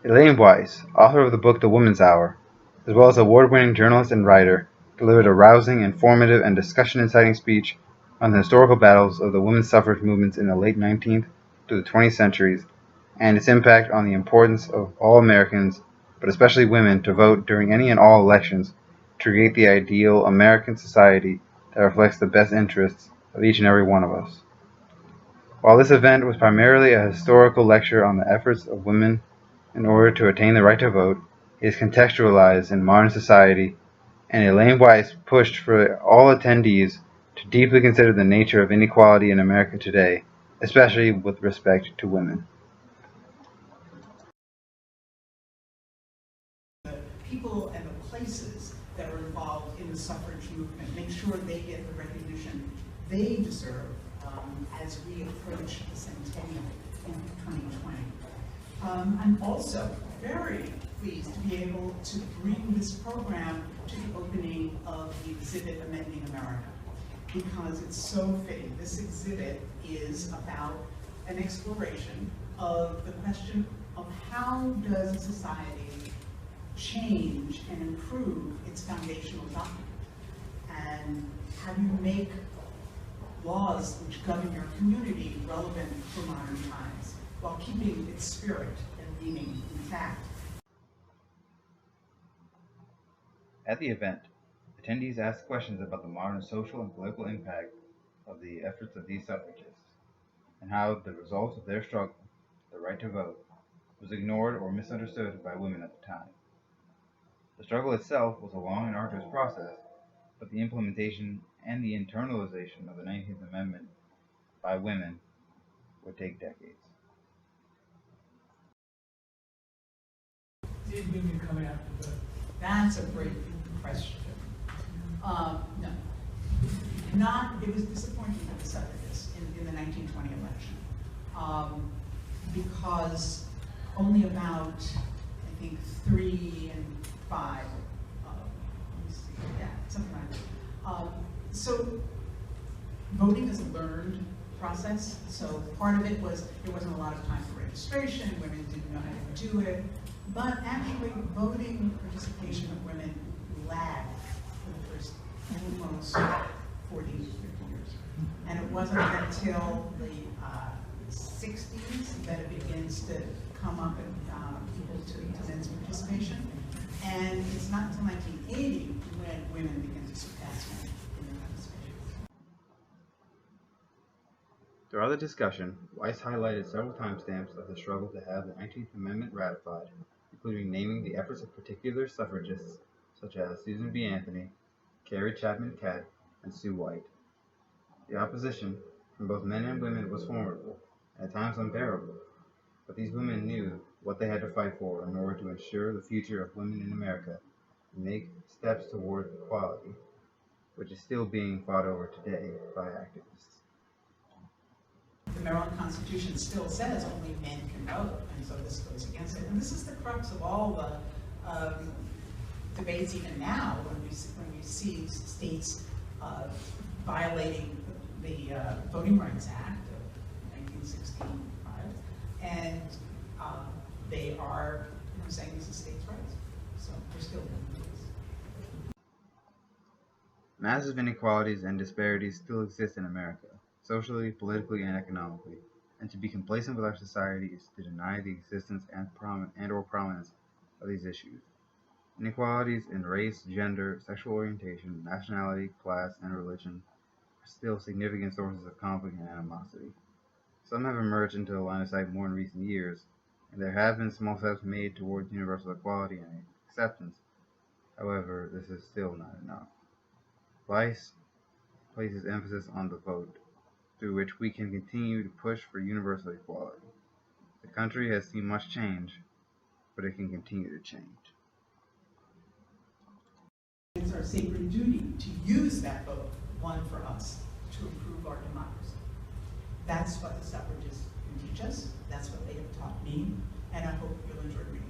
Elaine Weiss, author of the book The Woman's Hour, as well as award-winning journalist and writer, delivered a rousing, informative, and discussion-inciting speech on the historical battles of the women's suffrage movements in the late 19th to the 20th centuries and its impact on the importance of all Americans, but especially women, to vote during any and all elections to create the ideal American society that reflects the best interests of each and every one of us. While this event was primarily a historical lecture on the efforts of women in order to attain the right to vote, it is contextualized in modern society, and Elaine Weiss pushed for all attendees to deeply consider the nature of inequality in America today, especially with respect to women. The people and the places that are involved in the suffrage movement, make sure they get the recognition they deserve as we approach the centennial in 2020. I'm also very pleased to be able to bring this program to the opening of the exhibit Amending America, because it's so fitting. This exhibit is about an exploration of the question of how does a society change and improve its foundational document, and how do you make laws which govern your community relevant for modern times, while keeping its spirit and meaning intact. At the event, attendees asked questions about the modern social and political impact of the efforts of these suffragists, and how the result of their struggle, the right to vote, was ignored or misunderstood by women at the time. The struggle itself was a long and arduous process, but the implementation and the internalization of the 19th Amendment by women would take decades. Did women come out to vote? That's a great question. No. It was disappointing for the suffragists in the 1920 election, because only about, I think, 3 and 5, let me see, yeah, something like that. So voting is a learned process. So part of it was there wasn't a lot of time for registration, women didn't know how to do it, but actually voting participation of women lagged for the first almost 40, 50 years. And it wasn't until the 60s that it begins to come up and people to men's participation. And it's not until 1980 when women begin to surpass men in the participation. Throughout the discussion, Weiss highlighted several timestamps of the struggle to have the 19th Amendment ratified, including naming the efforts of particular suffragists such as Susan B. Anthony, Carrie Chapman Catt, and Sue White. The opposition from both men and women was formidable, and at times unbearable, but these women knew what they had to fight for in order to ensure the future of women in America and make steps toward equality, which is still being fought over today by activists. The Maryland Constitution still says only men can vote, and so this goes against it. And this is the crux of all the debates even now when we see states violating the Voting Rights Act of 1965, and they are saying this is states' rights. So we're still doing this. Massive inequalities and disparities still exist in America, socially, politically, and economically, and to be complacent with our society is to deny the existence and or prominence of these issues. Inequalities in race, gender, sexual orientation, nationality, class, and religion are still significant sources of conflict and animosity. Some have emerged into the line of sight more in recent years, and there have been small steps made towards universal equality and acceptance. However, this is still not enough. Weiss places emphasis on the vote, through which we can continue to push for universal equality. The country has seen much change, but it can continue to change. It's our sacred duty to use that vote, won for us, to improve our democracy. That's what the suffragists can teach us. That's what they have taught me, and I hope you'll enjoy reading.